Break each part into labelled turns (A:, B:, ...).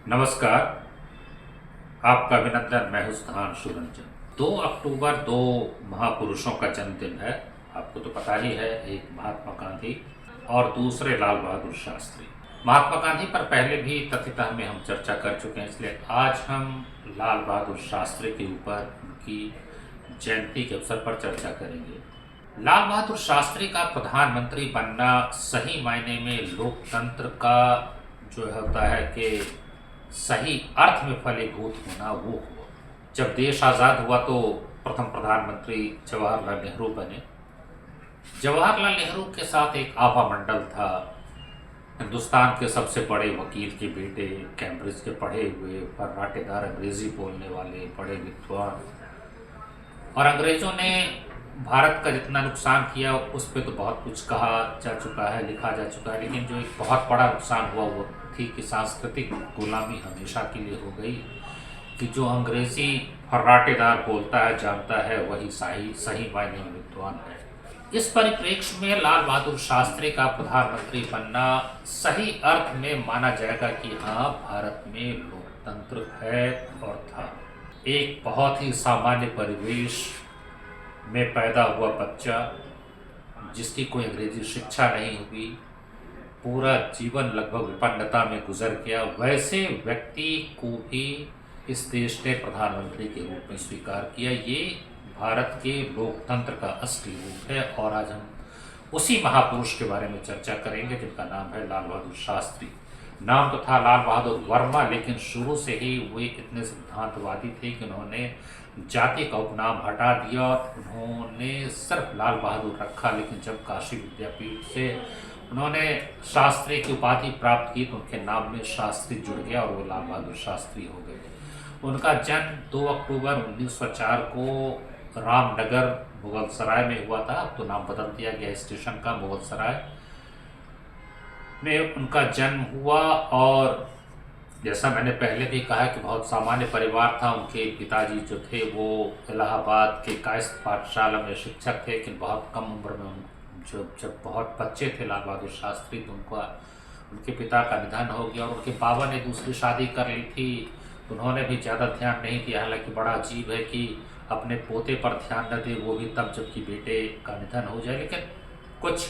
A: नमस्कार। आपका अभिनंदन। मैं हूं सुधांशु रंजन। 2 अक्टूबर दो महापुरुषों का जन्मदिन है। आपको तो पता ही है, एक महात्मा गांधी और दूसरे लाल बहादुर शास्त्री। महात्मा गांधी पर पहले भी तथ्यतः में हम चर्चा कर चुके हैं, इसलिए आज हम लाल बहादुर शास्त्री के ऊपर उनकी जयंती के अवसर पर चर्चा करेंगे। लाल बहादुर शास्त्री का प्रधानमंत्री बनना सही मायने में लोकतंत्र का जो होता है कि सही अर्थ में फलीभूत होना वो हुआ। जब देश आज़ाद हुआ तो प्रथम प्रधानमंत्री जवाहरलाल नेहरू बने। जवाहरलाल नेहरू के साथ एक आभा मंडल था। हिंदुस्तान के सबसे बड़े वकील के बेटे, कैम्ब्रिज के पढ़े हुए फर्राटेदार अंग्रेजी बोलने वाले बड़े विद्वान, और अंग्रेजों ने भारत का जितना नुकसान किया उस पर तो बहुत कुछ कहा जा चुका है, लिखा जा चुका है, लेकिन जो एक बहुत बड़ा नुकसान हुआ वो थी कि सांस्कृतिक गुलामी हमेशा के लिए हो गई। कि जो अंग्रेजी फर्राटेदार बोलता है, जानता है, वही सही मायने में विद्वान है। इस परिप्रेक्ष्य में लाल बहादुर शास्त्री का प्रधानमंत्री बनना सही अर्थ में माना जाएगा कि हाँ, भारत में लोकतंत्र है और था। एक बहुत ही सामान्य परिवेश में पैदा हुआ बच्चा, जिसकी कोई अंग्रेजी शिक्षा नहीं हुई, पूरा जीवन लगभग विपन्नता में गुजर गया, वैसे व्यक्ति को भी इस देश ने प्रधानमंत्री के रूप में स्वीकार किया। ये भारत के लोकतंत्र का असली रूप है और आज हम उसी महापुरुष के बारे में चर्चा करेंगे जिनका नाम है लाल बहादुर शास्त्री। नाम तो था लाल बहादुर वर्मा, लेकिन शुरू से ही वे इतने सिद्धांतवादी थे कि उन्होंने जाति का उपनाम हटा दिया और उन्होंने सिर्फ लाल बहादुर रखा। लेकिन जब काशी विद्यापीठ से उन्होंने शास्त्री की उपाधि प्राप्त की तो उनके नाम में शास्त्री जुड़ गया और वो लाल बहादुर शास्त्री हो गए। उनका जन्म 2 अक्टूबर 1904 को रामनगर मुगलसराय में हुआ था। अब तो नाम बदल दिया गया स्टेशन का, मुगलसराय में उनका जन्म हुआ। और जैसा मैंने पहले भी कहा कि बहुत सामान्य परिवार था। उनके पिताजी जो थे वो इलाहाबाद के कायस्थ पाठशाला में शिक्षक थे, लेकिन बहुत कम उम्र में जब बहुत बच्चे थे लाल बहादुर शास्त्री तो उनके पिता का निधन हो गया और उनके बाबा ने दूसरी शादी कर ली थी। उन्होंने भी ज़्यादा ध्यान नहीं दिया। हालांकि बड़ा अजीब है कि अपने पोते पर ध्यान न दे, वो भी तब जबकि बेटे का निधन हो जाए। लेकिन कुछ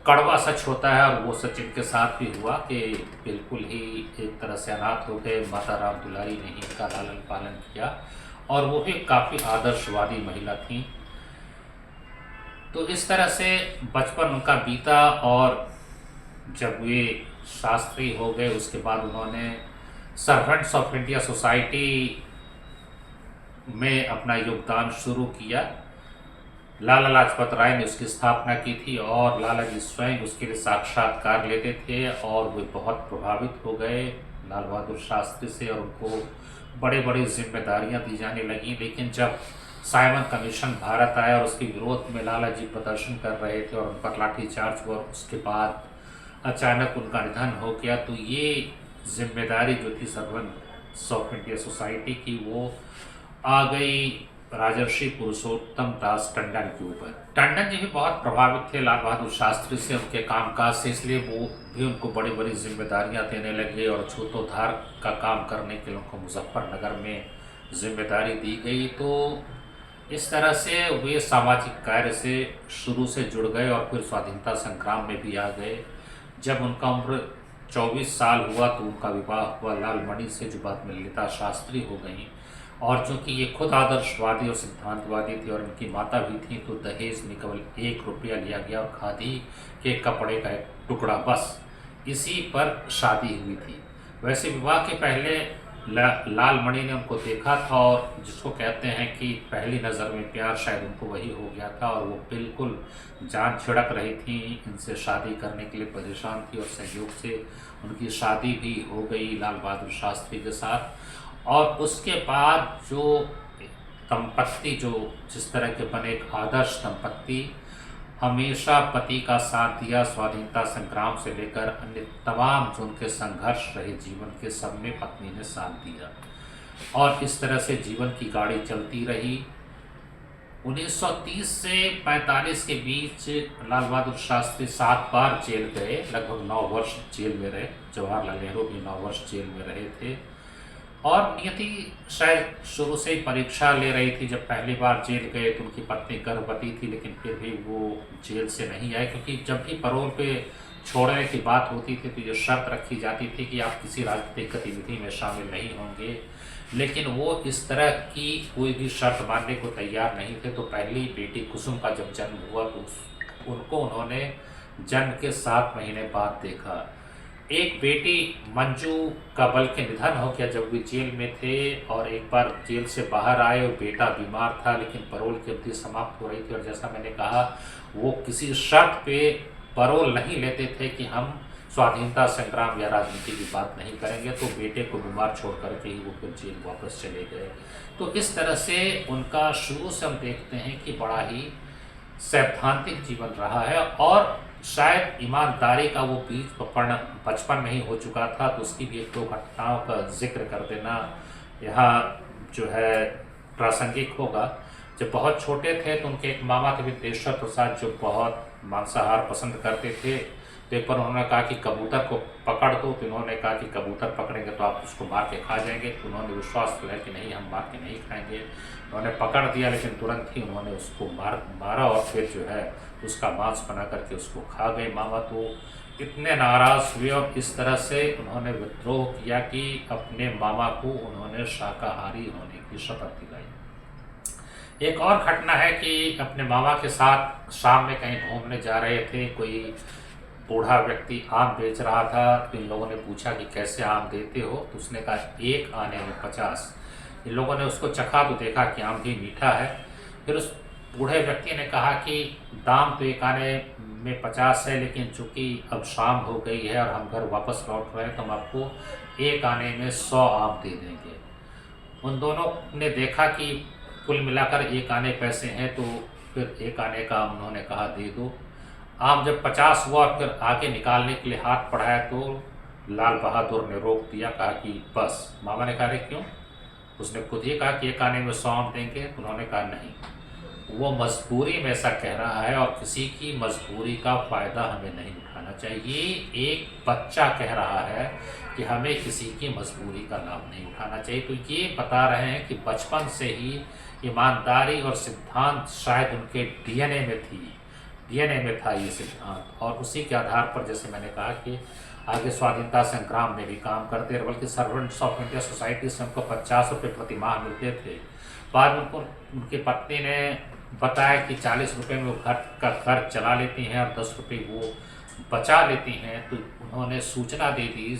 A: कड़वा सच होता है और वो सच इनके साथ भी हुआ कि बिल्कुल ही एक तरह से अनाथ हो गए। माता राम दुलारी ने ही इनका लालन पालन किया और वो भी काफ़ी आदर्शवादी महिला थी। तो इस तरह से बचपन उनका बीता और जब वे शास्त्री हो गए उसके बाद उन्होंने सर्वेंट्स ऑफ इंडिया सोसाइटी में अपना योगदान शुरू किया। लाला लाजपत राय ने उसकी स्थापना की थी और लाला जी स्वयं उसके लिए साक्षात्कार लेते थे और वे बहुत प्रभावित हो गए लाल बहादुर शास्त्री से और उनको बड़े बड़ी जिम्मेदारियां दी जाने लगी। लेकिन जब साइमन कमीशन भारत आया और उसके विरोध में लाला जी प्रदर्शन कर रहे थे और उन पर लाठीचार्ज हुआ, उसके बाद अचानक उनका निधन हो गया, तो ये जिम्मेदारी जो थी सर्वेंट्स ऑफ इंडिया सोसाइटी की वो आ गई राजर्षि पुरुषोत्तम दास टंडन के ऊपर। टंडन जी भी बहुत प्रभावित थे लाल बहादुर शास्त्री से, उनके कामकाज से, इसलिए वो भी उनको बड़ी बड़ी जिम्मेदारियां देने लगे और छूतोद्धार का काम करने के लिए उनको मुजफ्फरनगर में जिम्मेदारी दी गई। तो इस तरह से वे सामाजिक कार्य से शुरू से जुड़ गए और फिर स्वाधीनता संग्राम में भी आ गए। जब उनका उम्र 24 साल हुआ तो उनका विवाह हुआ लालमणि से, जो बाद में ललिता शास्त्री हो गई। और चूँकि ये खुद आदर्शवादी और सिद्धांतवादी थी और उनकी माता भी थी, तो दहेज में केवल 1 रुपया लिया गया और खादी के कपड़े का एक टुकड़ा, बस इसी पर शादी हुई थी। वैसे विवाह के पहले लालमणि ने उनको देखा था और जिसको कहते हैं कि पहली नज़र में प्यार, शायद उनको वही हो गया था और वो बिल्कुल जान छिड़क रही थी, इनसे शादी करने के लिए परेशान थी और संयोग से उनकी शादी भी हो गई लाल बहादुर शास्त्री के साथ। और उसके बाद जो दंपत्ति जो जिस तरह के बने, एक आदर्श दंपत्ति, हमेशा पति का साथ दिया स्वाधीनता संग्राम से लेकर अन्य तमाम जो उनके संघर्ष रहे जीवन के, सब में पत्नी ने साथ दिया और इस तरह से जीवन की गाड़ी चलती रही। 1930 से 45 के बीच लाल बहादुर शास्त्री 7 बार जेल गए, लगभग 9 वर्ष जेल में रहे। जवाहरलाल नेहरू भी 9 वर्ष जेल में रहे थे। और नियति शायद शुरू से ही परीक्षा ले रही थी। जब पहली बार जेल गए तो उनकी पत्नी गर्भवती थी, लेकिन फिर भी वो जेल से नहीं आए, क्योंकि जब भी पैरोल पे छोड़ने की बात होती थी तो जो शर्त रखी जाती थी कि आप किसी राजनीतिक गतिविधि में शामिल नहीं होंगे। लेकिन वो इस तरह की कोई भी शर्त मानने को तैयार नहीं थे। तो पहली बेटी कुसुम का जब जन्म हुआ तो उनको उन्होंने जन्म के 7 महीने बाद देखा। एक बेटी मंजू का बल्कि निधन हो गया जब वे जेल में थे, और एक बार जेल से बाहर आए और बेटा बीमार था, लेकिन पैरोल की अवधि समाप्त हो रही थी। और जैसा मैंने कहा, वो किसी शर्त पे पैरोल नहीं लेते थे कि हम स्वाधीनता संग्राम या राजनीति की बात नहीं करेंगे। तो बेटे को बीमार छोड़ करके ही वो फिर जेल वापस चले गए। तो इस तरह से उनका शुरू से हम देखते हैं कि बड़ा ही सैद्धांतिक जीवन रहा है। और शायद ईमानदारी का वो बीज बचपन में ही हो चुका था। तो उसकी भी 1-2 घटनाओं का जिक्र कर देना यहाँ जो है प्रासंगिक होगा। जब बहुत छोटे थे तो उनके एक मामा थे विदेश्वर प्रसाद, जो बहुत मांसाहार पसंद करते थे। तो एक बार उन्होंने कहा कि कबूतर को पकड़ दो। तो उन्होंने कहा कि कबूतर पकड़ेंगे तो आप उसको मार के खा जाएंगे। तो उन्होंने विश्वास दिलाया कि नहीं, हम मार के नहीं खाएंगे। उन्होंने पकड़ दिया, लेकिन तुरंत ही उन्होंने उसको मारा और फिर जो है उसका मांस बना करके उसको खा गए मामा। तो इतने नाराज़ हुए और इस तरह से उन्होंने विद्रोह किया कि अपने मामा को उन्होंने शाकाहारी होने की शपथ दिलाई। एक और घटना है कि अपने मामा के साथ शाम में कहीं घूमने जा रहे थे। कोई बूढ़ा व्यक्ति आम बेच रहा था। तो इन लोगों ने पूछा कि कैसे आम देते हो। तो उसने कहा 1 आने में 50। इन लोगों ने उसको चखा तो देखा कि आम भी मीठा है। फिर उस बूढ़े व्यक्ति ने कहा कि दाम तो 1 आने में 50 है, लेकिन चूंकि अब शाम हो गई है और हम घर वापस लौट रहे हैं तो हम आपको 1 आने में 100 आम दे देंगे। उन दोनों ने देखा कि कुल मिलाकर 1 आने पैसे हैं, तो फिर 1 आने का उन्होंने कहा दे दो। आम जब 50 हुआ और फिर आगे निकालने के लिए हाथ बढ़ाया तो लाल बहादुर ने रोक दिया, कहा कि बस। मामा ने कहा रे क्यों? उसने खुद ही कहा कि 1 आने में 100 आम देंगे। उन्होंने कहा नहीं, वो मजबूरी में ऐसा कह रहा है और किसी की मजबूरी का फ़ायदा हमें नहीं उठाना चाहिए। एक बच्चा कह रहा है कि हमें किसी की मजबूरी का लाभ नहीं उठाना चाहिए। तो ये बता रहे हैं कि बचपन से ही ईमानदारी और सिद्धांत शायद उनके डीएनए में था ये सिद्धांत। और उसी के आधार पर जैसे मैंने कहा कि आगे स्वाधीनता संग्राम में भी काम करते रहे। बल्कि सर्वेंट्स ऑफ इंडिया सोसाइटी से उनको 50 रुपये प्रति माह मिलते थे। बाद में उनको उनकी पत्नी ने बताया कि 40 रुपये में वो घर का खर्च चला लेती हैं और 10 रुपये वो बचा लेती हैं। तो उन्होंने सूचना दे दी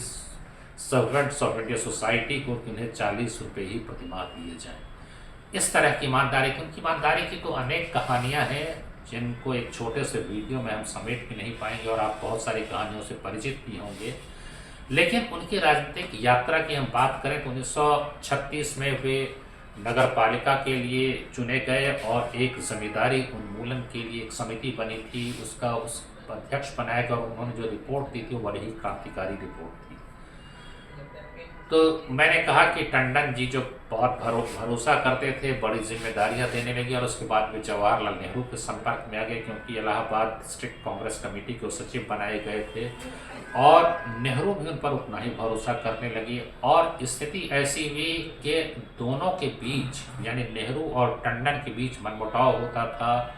A: सर्वेंट्स ऑफ इंडिया सोसाइटी को कि उन्हें 40 रुपये ही प्रति माह दिए जाएँ। इस तरह की ईमानदारी की, उनकी ईमानदारी की तो अनेक कहानियाँ हैं जिनको एक छोटे से वीडियो में हम समेट भी नहीं पाएंगे, और आप बहुत सारी कहानियों से परिचित भी होंगे। लेकिन उनकी राजनीतिक यात्रा की हम बात करें तो 1936 में वे नगर पालिका के लिए चुने गए और एक जमींदारी उन्मूलन के लिए एक समिति बनी थी, उसका उस अध्यक्ष बनाया गया। और उन्होंने जो रिपोर्ट दी थी वो बड़ी ही क्रांतिकारी रिपोर्ट थी। तो मैंने कहा कि टंडन जी जो बहुत भरोसा करते थे, बड़ी जिम्मेदारियां देने लगे, और उसके बाद वे जवाहरलाल नेहरू के संपर्क में आ गए, क्योंकि इलाहाबाद डिस्ट्रिक्ट कांग्रेस कमेटी के सचिव बनाए गए थे। और नेहरू भी उन पर उतना ही भरोसा करने लगे। और स्थिति ऐसी हुई कि दोनों के बीच, यानी नेहरू और टंडन के बीच मनमुटाव होता था,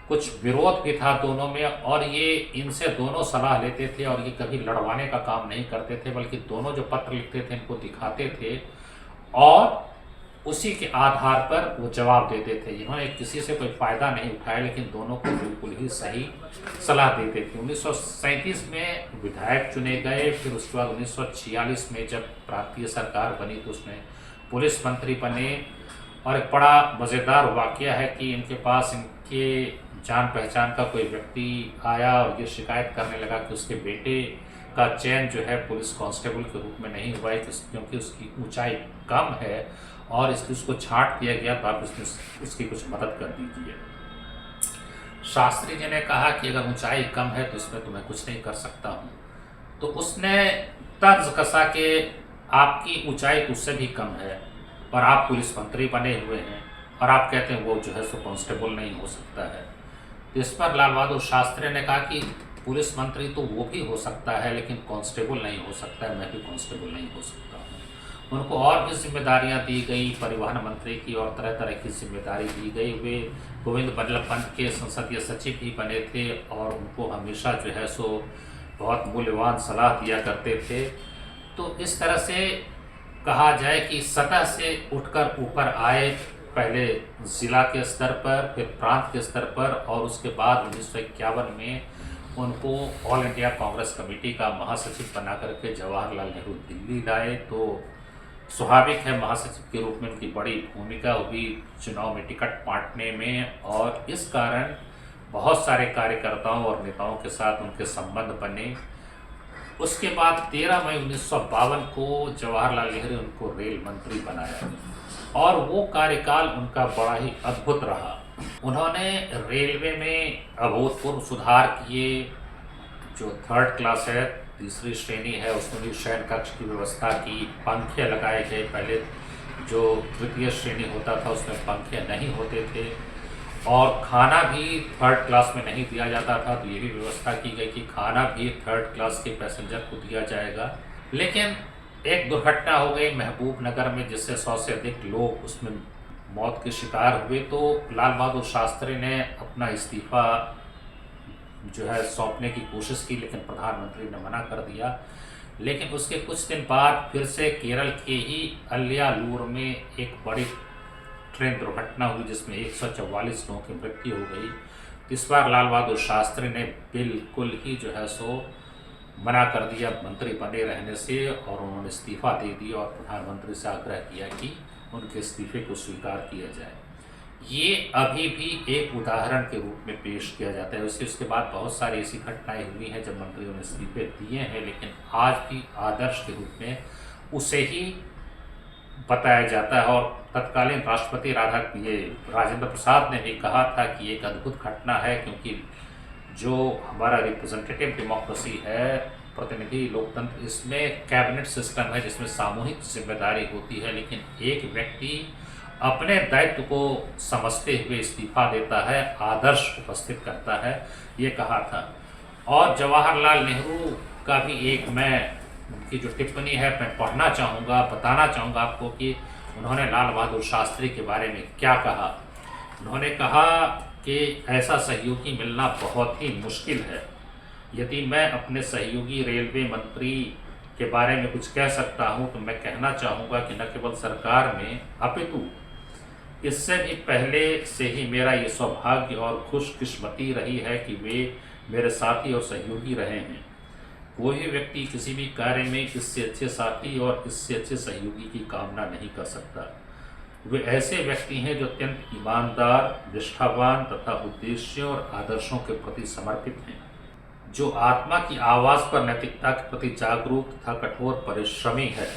A: कुछ विरोध भी था दोनों में। और ये इनसे दोनों सलाह लेते थे और ये कभी लड़वाने का काम नहीं करते थे, बल्कि दोनों जो पत्र लिखते थे इनको दिखाते थे और उसी के आधार पर वो जवाब देते थे। इन्होंने किसी से कोई फ़ायदा नहीं उठाया, लेकिन दोनों को बिल्कुल ही सही सलाह देते थे। 1937 में विधायक चुने गए। फिर उसके बाद 1946 में जब प्रांतीय सरकार बनी तो उसमें पुलिस मंत्री बने। और एक बड़ा मज़ेदार वाक़या है कि इनके पास इनके जान पहचान का कोई व्यक्ति आया और ये शिकायत करने लगा कि उसके बेटे का चयन जो है पुलिस कांस्टेबल के रूप में नहीं हुआ है, क्योंकि उसकी ऊंचाई कम है और उसको छांट दिया गया, तो आप उसकी कुछ मदद कर दीजिए। शास्त्री जी ने कहा कि अगर ऊंचाई कम है तो इसमें तो मैं कुछ नहीं कर सकता हूँ। तो उसने तर्ज कसा कि आपकी ऊंचाई तो उससे भी कम है और आप पुलिस मंत्री बने हुए हैं, और आप कहते हैं वो जो है सो कांस्टेबल नहीं हो सकता है। तो इस पर लाल बहादुर शास्त्री ने कहा कि पुलिस मंत्री तो वो भी हो सकता है लेकिन कांस्टेबल नहीं हो सकता है, मैं भी कांस्टेबल नहीं हो सकता हूँ। उनको और भी जिम्मेदारियां दी गई, परिवहन मंत्री की और तरह तरह की जिम्मेदारी दी गई। वे गोविंद बल्लभ पंत के संसदीय सचिव भी बने थे और उनको हमेशा जो है सो बहुत मूल्यवान सलाह दिया करते थे। तो इस तरह से कहा जाए कि सतह से उठकर ऊपर आए, पहले ज़िला के स्तर पर, फिर प्रांत के स्तर पर, और उसके बाद 1951 में उनको ऑल इंडिया कांग्रेस कमेटी का महासचिव बना करके जवाहरलाल नेहरू दिल्ली लाए। तो स्वाभाविक है महासचिव के रूप में उनकी बड़ी भूमिका हुई चुनाव में टिकट बांटने में, और इस कारण बहुत सारे कार्यकर्ताओं और नेताओं के साथ उनके संबंध बने। उसके बाद 13 मई 1952 को जवाहरलाल नेहरू ने उनको रेल मंत्री बनाया और वो कार्यकाल उनका बड़ा ही अद्भुत रहा। उन्होंने रेलवे में अभूतपूर्व सुधार किए। जो थर्ड क्लास है, तीसरी श्रेणी है, उसमें भी शयन कक्ष की व्यवस्था की, पंखे लगाए गए। पहले जो तृतीय श्रेणी होता था उसमें पंखे नहीं होते थे, और खाना भी थर्ड क्लास में नहीं दिया जाता था। तो ये भी व्यवस्था की गई कि खाना भी थर्ड क्लास के पैसेंजर को दिया जाएगा। लेकिन एक दुर्घटना हो गई महबूब नगर में, जिससे 100 से अधिक लोग उसमें मौत के शिकार हुए। तो लाल बहादुर शास्त्री ने अपना इस्तीफा जो है सौंपने की कोशिश की, लेकिन प्रधानमंत्री ने मना कर दिया। लेकिन उसके कुछ दिन बाद फिर से केरल के ही अलियालूर में एक बड़ी ट्रेन दुर्घटना हुई जिसमें 144 लोगों की मृत्यु हो गई। इस बार लाल बहादुर शास्त्री ने बिल्कुल ही जो है सो मना कर दिया मंत्री बने रहने से, और उन्होंने इस्तीफा दे दिया और प्रधानमंत्री से आग्रह किया कि उनके इस्तीफे को स्वीकार किया जाए। ये अभी भी एक उदाहरण के रूप में पेश किया जाता है। उसके बाद बहुत सारी ऐसी घटनाएं हुई हैं जब मंत्रियों ने इस्तीफे दिए हैं, लेकिन आज भी आदर्श के रूप में उसे ही बताया जाता है। और तत्कालीन राष्ट्रपति राजेंद्र प्रसाद ने भी कहा था कि एक अद्भुत घटना है, क्योंकि जो हमारा रिप्रेजेंटेटिव डेमोक्रेसी है, प्रतिनिधि लोकतंत्र, इसमें कैबिनेट सिस्टम है जिसमें सामूहिक जिम्मेदारी होती है, लेकिन एक व्यक्ति अपने दायित्व को समझते हुए इस्तीफा देता है, आदर्श उपस्थित करता है, ये कहा था। और जवाहरलाल नेहरू का भी एक मैं उनकी जो टिप्पणी है मैं पढ़ना चाहूँगा, बताना चाहूँगा आपको कि उन्होंने लाल बहादुर शास्त्री के बारे में क्या कहा। उन्होंने कहा कि ऐसा सहयोगी मिलना बहुत ही मुश्किल है। यदि मैं अपने सहयोगी रेलवे मंत्री के बारे में कुछ कह सकता हूं तो मैं कहना चाहूँगा कि न केवल सरकार में अपितु इससे भी पहले से ही मेरा ये सौभाग्य और खुशकिस्मती रही है कि वे मेरे साथी और सहयोगी रहे हैं। कोई व्यक्ति किसी भी कार्य में इससे अच्छे साथी और इससे अच्छे सहयोगी की कामना नहीं कर सकता। वे ऐसे व्यक्ति हैं जो अत्यंत ईमानदार, निष्ठावान तथा उद्देश्यों और आदर्शों के प्रति समर्पित हैं, जो आत्मा की आवाज़ पर नैतिकता के प्रति जागरूक तथा कठोर परिश्रमी है।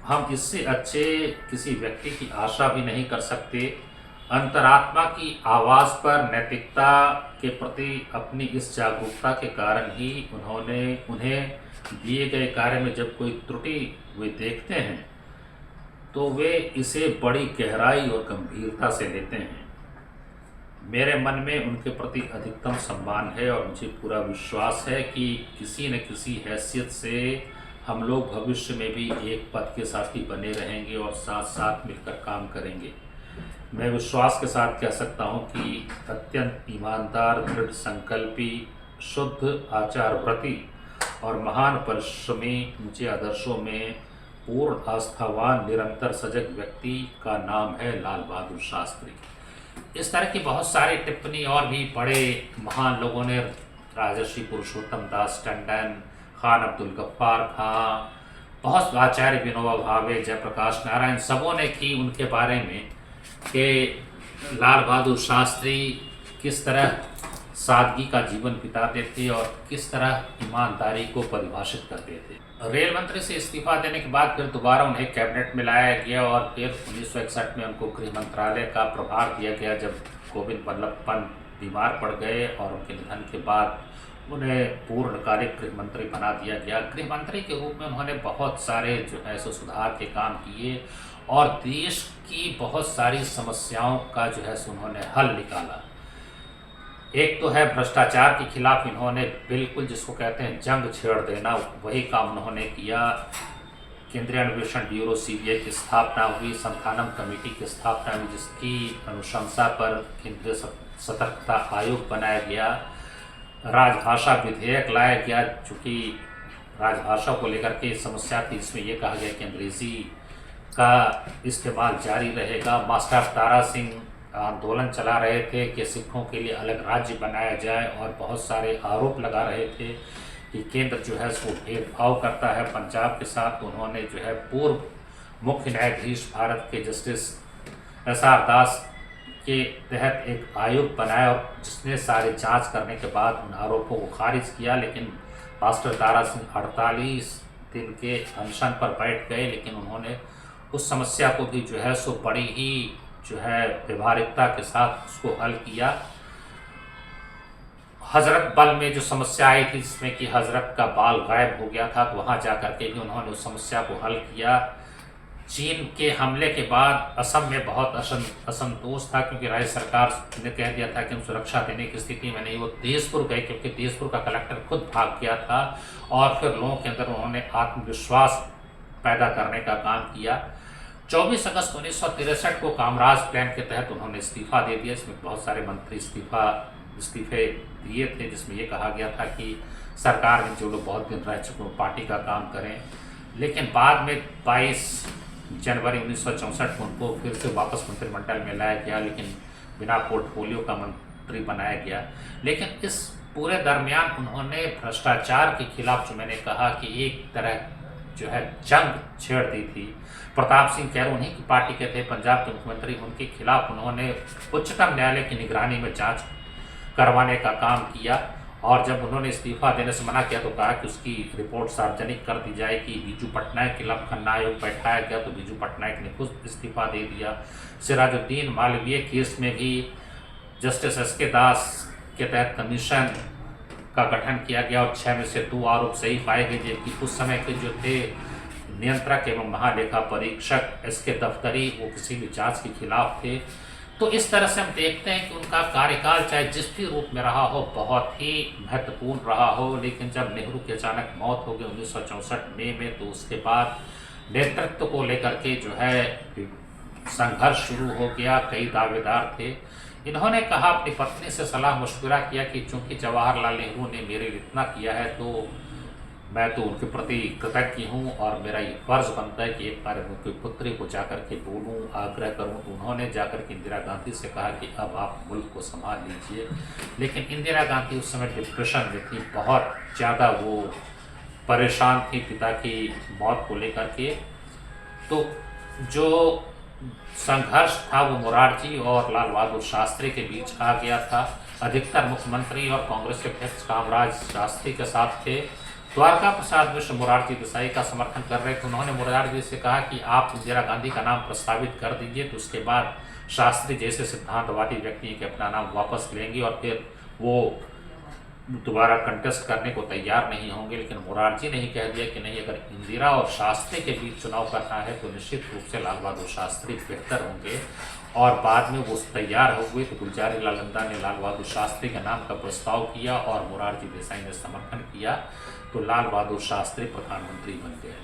A: हम इससे अच्छे किसी व्यक्ति की आशा भी नहीं कर सकते। अंतरात्मा की आवाज़ पर नैतिकता के प्रति अपनी इस जागरूकता के कारण ही उन्हें दिए गए कार्य में जब कोई त्रुटि वे देखते हैं तो वे इसे बड़ी गहराई और गंभीरता से लेते हैं। मेरे मन में उनके प्रति अधिकतम सम्मान है और मुझे पूरा विश्वास है कि किसी न किसी हैसियत से हम लोग भविष्य में भी एक पद के साथी बने रहेंगे और साथ साथ मिलकर काम करेंगे। मैं विश्वास के साथ कह सकता हूं कि अत्यंत ईमानदार, दृढ़ संकल्पी, शुद्ध आचारव्रती और महान परिश्रमी, मुझे आदर्शों में पूर्ण आस्थावान, निरंतर सजग व्यक्ति का नाम है लाल बहादुर शास्त्री। इस तरह की बहुत सारी टिप्पणी और भी बड़े महान लोगों ने, राजर्षि पुरुषोत्तम दास टंडन, खान अब्दुल गफ्फार खां, बहुत आचार्य विनोबा भावे, जयप्रकाश नारायण, सबों ने की उनके बारे में कि लाल बहादुर शास्त्री किस तरह सादगी का जीवन बिताते थे और किस तरह ईमानदारी को परिभाषित करते थे। रेल मंत्री से इस्तीफा देने के बाद फिर दोबारा उन्हें कैबिनेट में लाया गया और फिर 1961 में उनको गृह मंत्रालय का प्रभार दिया गया, जब गोविंद बल्लभ पंत बीमार पड़ गए और उनके निधन के बाद उन्हें पूर्णकालिक गृह मंत्री बना दिया गया। गृह मंत्री के रूप में उन्होंने बहुत सारे जो है सो सुधार के काम किए और देश की बहुत सारी समस्याओं का जो है सो उन्होंने हल निकाला। एक तो है भ्रष्टाचार के खिलाफ इन्होंने बिल्कुल जिसको कहते हैं जंग छेड़ देना, वही काम उन्होंने किया। केंद्रीय अन्वेषण ब्यूरो सीबीआई की स्थापना हुई, संथानम कमेटी की स्थापना हुई, जिसकी अनुशंसा पर केंद्रीय सतर्कता आयोग बनाया गया। राजभाषा विधेयक लाया गया, चूँकि राजभाषा को लेकर के समस्या थी, इसमें यह कहा गया कि अंग्रेज़ी का इस्तेमाल जारी रहेगा। मास्टर तारा सिंह आंदोलन चला रहे थे कि सिखों के लिए अलग राज्य बनाया जाए, और बहुत सारे आरोप लगा रहे थे कि केंद्र जो है उसको भेदभाव करता है पंजाब के साथ। तो उन्होंने जो है पूर्व मुख्य न्यायाधीश भारत के जस्टिस SR दास के तहत एक आयोग बनाया, और जिसने सारे जांच करने के बाद उन आरोपों को खारिज किया। लेकिन मास्टर तारा सिंह 48 दिन के अनशन पर बैठ गए, लेकिन उन्होंने उस समस्या को भी जो है सो बड़ी ही जो है व्यवहारिकता के साथ उसको हल किया। हजरत बल में जो समस्या आई थी, जिसमें कि हजरत का बाल गायब हो गया था, तो वहाँ जा कर के भी उन्होंने उस समस्या को हल किया। चीन के हमले के बाद असम में बहुत असंतोष था, क्योंकि राज्य सरकार ने कह दिया था कि हम सुरक्षा देने की स्थिति में नहीं। वो तेजपुर गए, क्योंकि तेजपुर का कलेक्टर खुद भाग गया था, और फिर लोगों के अंदर उन्होंने आत्मविश्वास पैदा करने का काम किया। 24 अगस्त 1963 को कामराज प्लान के तहत उन्होंने इस्तीफा दे दिया। इसमें बहुत सारे मंत्री इस्तीफे दिए थे, जिसमें ये कहा गया था कि सरकार में जो लोग बहुत दिन रह चुके हैं पार्टी का काम करें। लेकिन बाद में 22 जनवरी 1964 को उनको फिर से वापस मंत्रिमंडल में लाया गया, लेकिन बिना पोर्टफोलियो का मंत्री बनाया गया। लेकिन इस पूरे दरमियान उन्होंने भ्रष्टाचार के खिलाफ, जो मैंने कहा कि एक तरह जो है जंग छेड़ दी थी। प्रताप सिंह कैरो उन्हीं की पार्टी के थे, पंजाब के मुख्यमंत्री, उनके खिलाफ उन्होंने उच्चतम न्यायालय की निगरानी में जांच करवाने का काम किया। और जब उन्होंने इस्तीफा देने से मना किया तो कहा कि उसकी रिपोर्ट सार्वजनिक कर दी जाएगी। बीजू पटनायक के खिलाफ खन्ना आयोग बैठाया गया, तो बीजू पटनायक ने खुद इस्तीफा दे दिया। सिराजुद्दीन मालवीय केस में भी जस्टिस SK दास के तहत कमीशन का गठन किया गया, और 6 में से 2 आरोप सही पाए गए, जबकि उस समय के जो थे नियंत्रक एवं महालेखा परीक्षक SK दफ्तरी, वो किसी भी जांच के खिलाफ थे। तो इस तरह से हम देखते हैं कि उनका कार्यकाल चाहे जिस भी रूप में रहा हो, बहुत ही महत्वपूर्ण रहा हो। लेकिन जब नेहरू की अचानक मौत हो गई 1964 मई में, तो उसके बाद नेतृत्व को लेकर के जो है संघर्ष शुरू हो गया। कई दावेदार थे। इन्होंने कहा, अपनी पत्नी से सलाह मशवरा किया कि चूंकि जवाहरलाल नेहरू ने मेरे लिए इतना किया है, तो मैं तो उनके प्रति कृतज्ञ हूँ, और मेरा ये फर्ज बनता है कि एक बार उनकी पुत्री को जाकर के बोलूँ, आग्रह करूँ। तो उन्होंने जाकर के इंदिरा गांधी से कहा कि अब आप मुल्क को संभाल लीजिए। लेकिन इंदिरा गांधी उस समय डिप्रेशन में थी, बहुत ज़्यादा वो परेशान थी पिता की मौत को लेकर के। तो जो संघर्ष था वो मोरारजी और लाल बहादुर शास्त्री के बीच आ गया था। अधिकतर मुख्यमंत्री और कांग्रेस के अध्यक्ष कामराज शास्त्री के साथ थे। द्वारका प्रसाद मिश्र मोरारजी देसाई का समर्थन कर रहे थे। उन्होंने मोरारजी से कहा कि आप इंदिरा गांधी का नाम प्रस्तावित कर दीजिए, तो उसके बाद शास्त्री जैसे सिद्धांतवादी व्यक्ति के अपना नाम वापस लेंगे, और फिर वो दोबारा कंटेस्ट करने को तैयार नहीं होंगे। लेकिन मोरारजी ने ही कह दिया कि नहीं, अगर इंदिरा और शास्त्री के बीच चुनाव करना है तो निश्चित रूप से लाल बहादुर शास्त्री बेहतर होंगे। और बाद में वो तैयार हो गए, तो गुलजारी लाल नंदा ने लाल बहादुर शास्त्री के नाम का प्रस्ताव किया, और मोरारजी देसाई ने समर्थन किया। तो लाल बहादुर शास्त्री प्रधानमंत्री बन गए।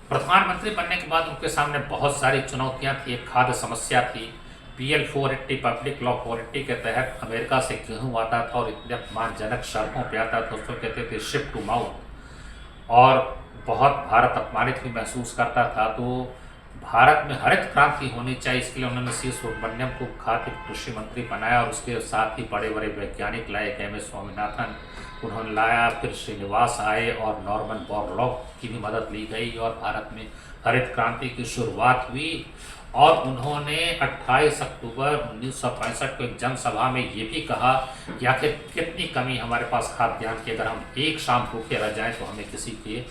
A: प्रधानमंत्री बनने के बाद उनके सामने बहुत सारी चुनौतियां थी। एक खाद्य समस्या थी। PL 480 पब्लिक लॉ 480 के तहत अमेरिका से गेहूँ आता था, और इतने अपमानजनक सड़कों पे आता था, उसको कहते थे शिप टू माउथ, और बहुत भारत अपमानित भी महसूस करता था। तो भारत में हरित क्रांति होनी चाहिए, इसके लिए उन्होंने C सुब्रमण्यम को खाद्य कृषि मंत्री बनाया, और उसके साथ ही बड़े बड़े वैज्ञानिक लाए, MS स्वामीनाथन उन्होंने लाया। फिर श्रीनिवास आए, और नॉर्मन बोरलॉग की भी मदद ली गई, और भारत में हरित क्रांति की शुरुआत हुई। और उन्होंने 28 अक्टूबर 1965 को एक जनसभा में ये भी कहा कि आखिर कितनी कमी हमारे पास खाद्यान्न की, अगर हम एक शाम भूखे रह जाएं तो हमें किसी के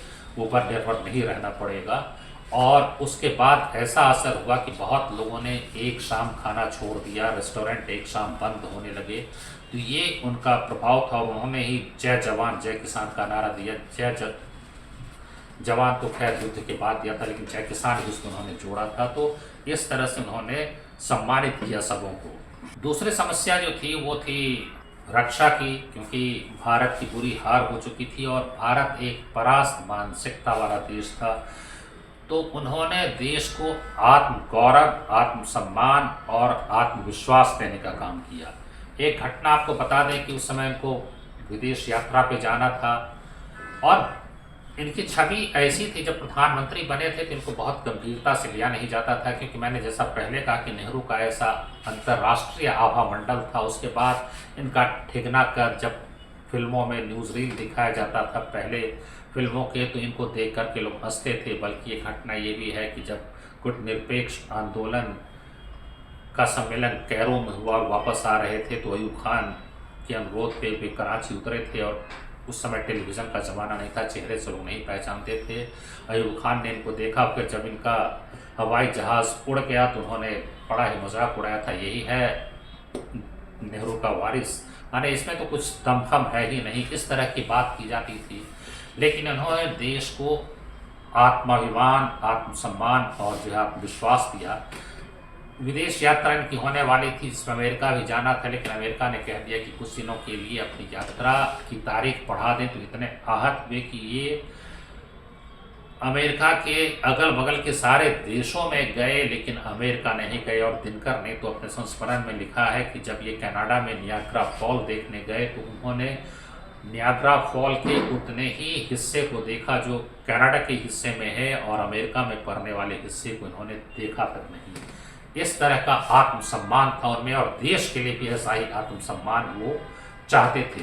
A: ऊपर निर्भर नहीं रहना पड़ेगा। और उसके बाद ऐसा असर हुआ कि बहुत लोगों ने एक शाम खाना छोड़ दिया, रेस्टोरेंट एक शाम बंद होने लगे। तो ये उनका प्रभाव था, और उन्होंने ही जय जवान जय किसान का नारा दिया। जवान तो खैर युद्ध के बाद दिया था, लेकिन चाहे किसान भी उसको उन्होंने जोड़ा था। तो इस तरह से उन्होंने सम्मानित किया सबों को। दूसरी समस्या जो थी वो थी रक्षा की, क्योंकि भारत की बुरी हार हो चुकी थी और भारत एक परास्त मानसिकता वाला देश था। तो उन्होंने देश को आत्म गौरव, आत्मसम्मान और आत्मविश्वास देने का काम किया। एक घटना आपको बता दें कि उस समय इनको विदेश यात्रा पे जाना था और इनकी छवि ऐसी थी, जब प्रधानमंत्री बने थे तो इनको बहुत गंभीरता से लिया नहीं जाता था, क्योंकि मैंने जैसा पहले कहा कि नेहरू का ऐसा अंतर्राष्ट्रीय आभा मंडल था। उसके बाद इनका ठिगना कर जब फिल्मों में न्यूज़ रील दिखाया जाता था पहले फिल्मों के, तो इनको देख कर के लोग हंसते थे। बल्कि एक घटना ये भी है कि जब गुटनिरपेक्ष आंदोलन का सम्मेलन कैरो में हुआ और वापस आ रहे थे, तो अयूब खान के अनुरोध पे वे कराची उतरे थे और उस समय टेलीविज़न का ज़माना नहीं था, चेहरे से लोग नहीं पहचानते थे। अयूब खान ने इनको देखा, फिर जब इनका हवाई जहाज़ उड़ गया तो उन्होंने बड़ा ही मजाक उड़ाया था, यही है नेहरू का वारिस। माने इसमें तो कुछ दमखम है ही नहीं, इस तरह की बात की जाती थी। लेकिन उन्होंने देश को आत्माभिमान, आत्मसम्मान और जो है आत्मविश्वास दिया। विदेश यात्रा इनकी होने वाली थी जिसमें अमेरिका भी जाना था, लेकिन अमेरिका ने कह दिया कि कुछ दिनों के लिए अपनी यात्रा की तारीख बढ़ा दें। तो इतने आहत हुए कि ये अमेरिका के अगल बगल के सारे देशों में गए, लेकिन अमेरिका नहीं गए। और दिनकर ने तो अपने संस्मरण में लिखा है कि जब ये कनाडा में नियाग्रा फॉल देखने गए तो उन्होंने नियाग्रा फॉल के उतने ही हिस्से को देखा जो कनाडा के हिस्से में है, और अमेरिका में पड़ने वाले हिस्से को इन्होंने देखा तक नहीं। इस तरह का आत्मसम्मान था उनमें, और देश के लिए भी ऐसा ही आत्मसम्मान वो चाहते थे।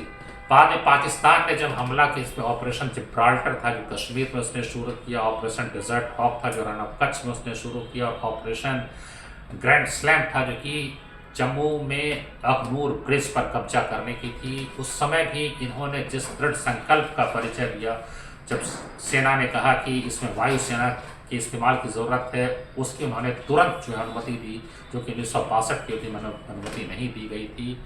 A: बाद में पाकिस्तान ने जब हमला किया, इसमें ऑपरेशन जिब्राल्टर था जो कश्मीर में उसने शुरू किया, ऑपरेशन डेजर्ट हॉक था जो रन ऑफ कच्छ में उसने शुरू किया, और ऑपरेशन ग्रैंड स्लैम था जो कि जम्मू में अखनूर ब्रिज पर कब्जा करने की थी। उस समय भी इन्होंने जिस दृढ़ संकल्प का परिचय दिया, जब सेना ने कहा कि इसमें वायुसेना के इस्तेमाल की ज़रूरत है, उसकी उन्होंने तुरंत जो है अनुमति दी, जो कि 1962 की अनुमति नहीं दी गई थी।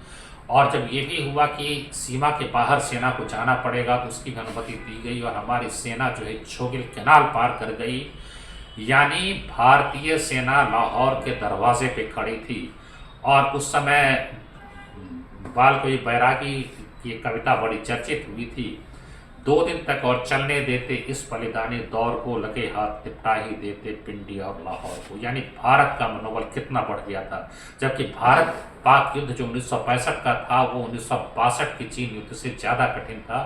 A: और जब ये भी हुआ कि सीमा के बाहर सेना को जाना पड़ेगा तो उसकी भी अनुमति दी गई, और हमारी सेना जो है छोगिल कैनाल पार कर गई। यानी भारतीय सेना लाहौर के दरवाजे पे खड़ी थी। और उस समय बाल कोई बैरागी की कविता बड़ी चर्चित हुई थी, 2 दिन तक और चलने देते इस बलिदानी दौर को, लगे हाथ निपटा ही देते पिंडी और लाहौर को। यानी भारत का मनोबल कितना बढ़ गया था, जबकि भारत पाक युद्ध जो 1965 का था वो 1962 के चीन युद्ध से ज़्यादा कठिन था,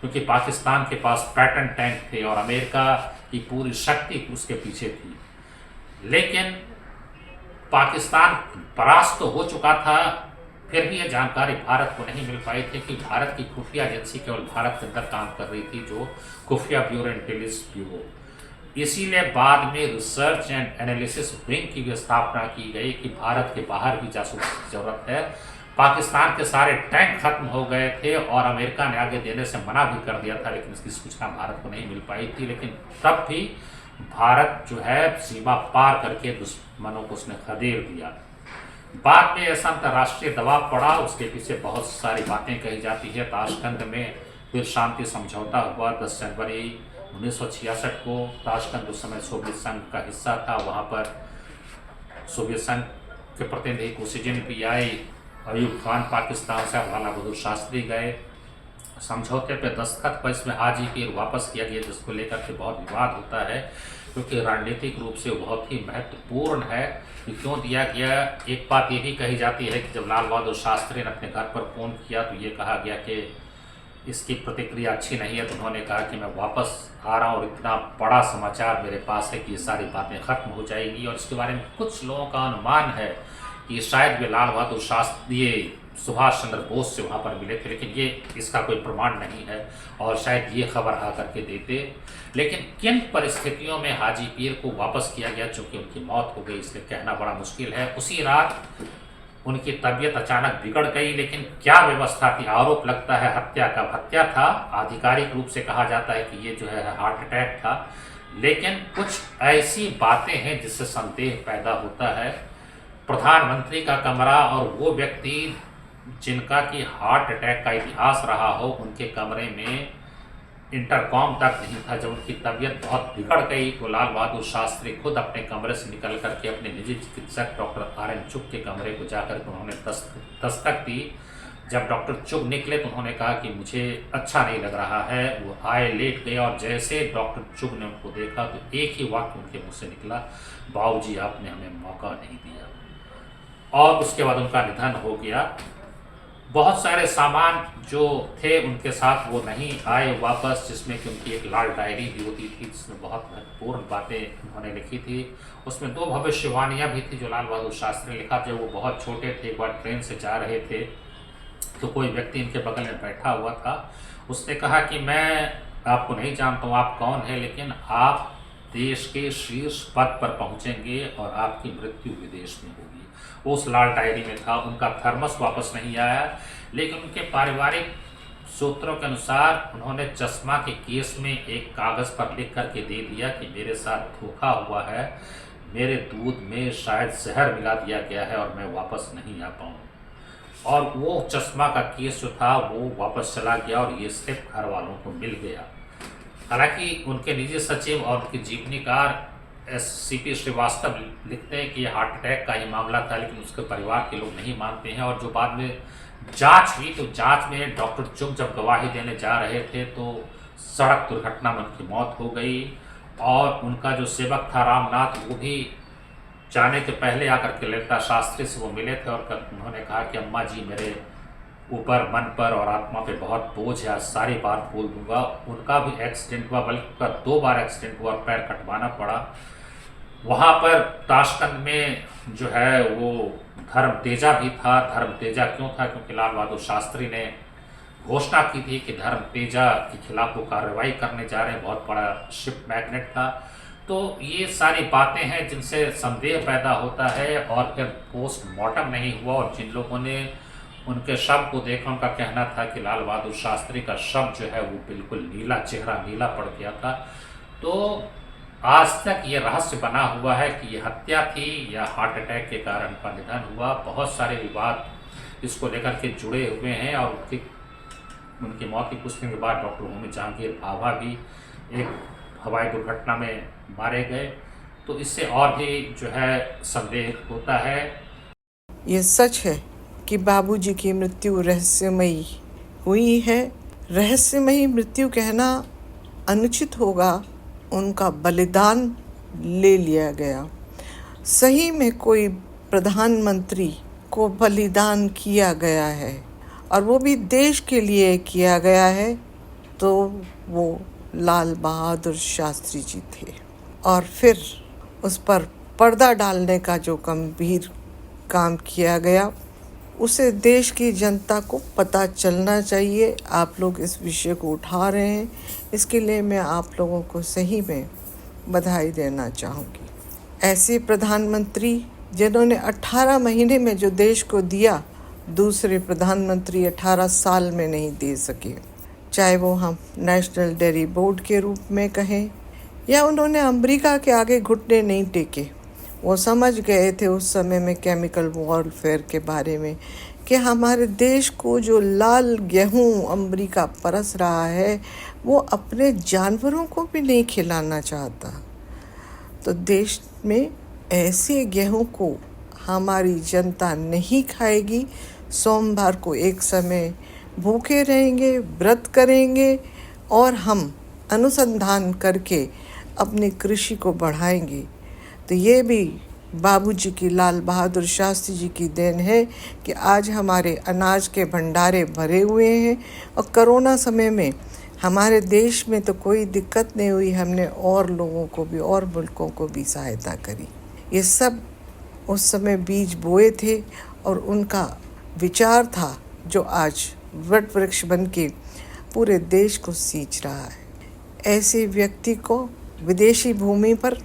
A: क्योंकि पाकिस्तान के पास पैटर्न टैंक थे और अमेरिका की पूरी शक्ति उसके पीछे थी। लेकिन पाकिस्तान परास्त तो हो चुका था, फिर भी यह जानकारी भारत को नहीं मिल पाई थी कि भारत की खुफिया एजेंसी केवल भारत के अंदर काम कर रही थी, जो खुफिया ब्यूरो, इंटेलिजेंस ब्यूरो। इसीलिए बाद में रिसर्च एंड एनालिसिस विंग की भी स्थापना की गई कि भारत के बाहर भी जासूसी की जरूरत है। पाकिस्तान के सारे टैंक खत्म हो गए थे और अमेरिका ने आगे देने से मना भी कर दिया था, लेकिन इसकी सूचना भारत को नहीं मिल पाई थी। लेकिन तब भी भारत जो है सीमा पार करके दुश्मनों को उसने खदेड़ दिया। बाद में ऐसा अंतर्राष्ट्रीय दबाव पड़ा, उसके पीछे बहुत सारी बातें कही जाती है। ताशकंद में फिर शांति समझौता हुआ 10 जनवरी 1966 को। ताशकंद उस समय सोवियत संघ का हिस्सा था, वहाँ पर सोवियत संघ के प्रतिनिधि कोसिजिन भी आए, अयूब खान पाकिस्तान से, लाला बहादुर शास्त्री गए। समझौते पे दस्तखत पर इसमें हाजी पीर वापस किया गया, जिसको लेकर के बहुत विवाद होता है, क्योंकि रणनीतिक रूप से बहुत ही महत्वपूर्ण है कि क्यों दिया गया। एक बात ये भी कही जाती है कि जब लाल बहादुर शास्त्री ने अपने घर पर फ़ोन किया तो ये कहा गया कि इसकी प्रतिक्रिया अच्छी नहीं है, तो उन्होंने कहा कि मैं वापस आ रहा हूँ और इतना बड़ा समाचार मेरे पास है कि ये सारी बातें ख़त्म हो जाएंगी। और इसके बारे में कुछ लोगों का अनुमान है कि शायद वे लाल बहादुर शास्त्री सुभाष चंद्र बोस से वहाँ पर मिले थे, लेकिन ये इसका कोई प्रमाण नहीं है और शायद ये खबर आ करके देते। लेकिन किन परिस्थितियों में हाजी पीर को वापस किया गया, चूँकि उनकी मौत हो गई इसलिए कहना बड़ा मुश्किल है। उसी रात उनकी तबीयत अचानक बिगड़ गई, लेकिन क्या व्यवस्था थी? आरोप लगता है हत्या का। हत्या था, आधिकारिक रूप से कहा जाता है कि ये जो है हार्ट अटैक था, लेकिन कुछ ऐसी बातें हैं जिससे संदेह पैदा होता है। प्रधानमंत्री का कमरा और वो व्यक्ति जिनका कि हार्ट अटैक का इतिहास रहा हो, उनके कमरे में इंटरकॉम तक नहीं था। जब उनकी तबीयत बहुत बिगड़ गई तो लाल बहादुर शास्त्री खुद अपने कमरे से निकल करके अपने निजी चिकित्सक डॉक्टर आर.एन. चुग के कमरे को जाकर के उन्होंने दस्तक दी। जब डॉक्टर चुग निकले तो उन्होंने कहा कि मुझे अच्छा नहीं लग रहा है। वो आए, लेट गए और जैसे डॉक्टर चुग ने उनको देखा तो एक ही वाक्य उनके मुँह से निकला, बाबूजी आपने हमें मौका नहीं दिया। और उसके बाद उनका निधन हो गया। बहुत सारे सामान जो थे उनके साथ वो नहीं आए वापस, जिसमें कि उनकी एक लाल डायरी भी होती थी जिसमें बहुत महत्वपूर्ण बातें उन्होंने लिखी थी। उसमें 2 भविष्यवाणियाँ भी थी जो लाल बहादुर शास्त्री ने लिखा। जब वो बहुत छोटे थे, एक बार ट्रेन से जा रहे थे तो कोई व्यक्ति इनके बगल में बैठा हुआ था। उसने कहा कि मैं आपको नहीं जानता हूँ, आप कौन है, लेकिन आप देश के शीर्ष पद पर पहुँचेंगे और आपकी मृत्यु विदेश में होगी। वो उस लाल डायरी में था। उनका थर्मस वापस नहीं आया, लेकिन उनके पारिवारिक सूत्रों के अनुसार उन्होंने चश्मा के केस में एक कागज़ पर लिख करके दे दिया कि मेरे साथ धोखा हुआ है, मेरे दूध में शायद जहर मिला दिया गया है और मैं वापस नहीं आ पाऊँ। और वो चश्मा का केस जो था वो वापस चला गया और ये सिर्फ घर वालों को मिल गया। हालांकि उनके निजी सचिव और उनके जीवनीकार सीपी श्रीवास्तव लिखते हैं कि हार्ट अटैक का ही मामला था, लेकिन उसके परिवार के लोग नहीं मानते हैं। और जो बाद में जांच हुई तो जांच में डॉक्टर चुग जब गवाही देने जा रहे थे तो सड़क दुर्घटना में उनकी मौत हो गई। और उनका जो सेवक था रामनाथ, वो भी जाने के पहले आकर के ललिता शास्त्री से वो मिले थे और उन्होंने कहा कि अम्मा जी मेरे ऊपर, मन पर और आत्मा पे बहुत बोझ है, आज सारी बात बोल दूंगा। उनका भी एक्सीडेंट हुआ, बल्कि उनका 2 बार एक्सीडेंट हुआ, पैर कटवाना पड़ा। वहाँ पर ताशकंद में जो है वो धर्म तेजा भी था। धर्म तेजा क्यों था? क्योंकि लाल बहादुर शास्त्री ने घोषणा की थी कि धर्म तेजा के खिलाफ वो कार्रवाई करने जा रहे हैं। बहुत बड़ा शिप मैग्नेट था। तो ये सारी बातें हैं जिनसे संदेह पैदा होता है। और फिर पोस्टमार्टम नहीं हुआ और जिन लोगों ने उनके शव को देखा उनका कहना था कि लाल बहादुर शास्त्री का शव जो है वो बिल्कुल नीला, चेहरा नीला पड़ गया था। तो आज तक ये रहस्य बना हुआ है कि ये हत्या थी या हार्ट अटैक के कारण उनका निधन हुआ। बहुत सारे विवाद इसको लेकर के जुड़े हुए हैं। और उनकी मौत की कुछ दिन के बाद डॉक्टर होमी जहांगीर भाभा भी एक हवाई दुर्घटना में मारे गए। तो इससे और भी जो है संदेह होता है।
B: ये सच है कि बाबूजी की मृत्यु रहस्यमयी हुई है। रहस्यमयी मृत्यु कहना अनुचित होगा, उनका बलिदान ले लिया गया। सही में कोई प्रधानमंत्री को बलिदान किया गया है और वो भी देश के लिए किया गया है, तो वो लाल बहादुर शास्त्री जी थे। और फिर उस पर पर्दा डालने का जो गंभीर काम किया गया उसे देश की जनता को पता चलना चाहिए। आप लोग इस विषय को उठा रहे हैं, इसके लिए मैं आप लोगों को सही में बधाई देना चाहूँगी। ऐसे प्रधानमंत्री जिन्होंने 18 महीने में जो देश को दिया, दूसरे प्रधानमंत्री 18 साल में नहीं दे सके। चाहे वो हम नेशनल डेयरी बोर्ड के रूप में कहें या उन्होंने अमेरिका के आगे घुटने नहीं टेके। वो समझ गए थे उस समय में केमिकल वॉरफेयर के बारे में कि हमारे देश को जो लाल गेहूँ अमेरिका परस रहा है वो अपने जानवरों को भी नहीं खिलाना चाहता। तो देश में ऐसे गेहूँ को हमारी जनता नहीं खाएगी। सोमवार को एक समय भूखे रहेंगे, व्रत करेंगे और हम अनुसंधान करके अपनी कृषि को बढ़ाएंगे। तो ये भी बाबूजी की, लाल बहादुर शास्त्री जी की देन है कि आज हमारे अनाज के भंडारे भरे हुए हैं। और कोरोना समय में हमारे देश में तो कोई दिक्कत नहीं हुई, हमने और लोगों को भी और मुल्कों को भी सहायता करी। ये सब उस समय बीज बोए थे और उनका विचार था जो आज वट वृक्ष बन के पूरे देश को सींच रहा है। ऐसे व्यक्ति को विदेशी भूमि पर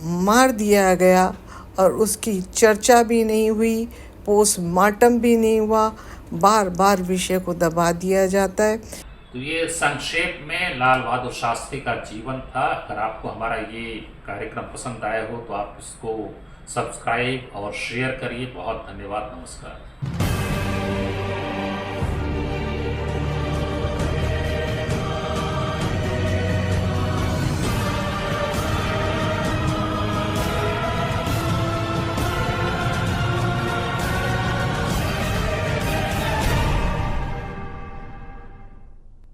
B: मार दिया गया और उसकी चर्चा भी नहीं हुई, पोस्टमार्टम भी नहीं हुआ, बार बार विषय को दबा दिया जाता है।
A: तो ये संक्षेप में लाल बहादुर शास्त्री का जीवन था। अगर आपको हमारा ये कार्यक्रम पसंद आया हो तो आप इसको सब्सक्राइब और शेयर करिए। बहुत धन्यवाद। नमस्कार।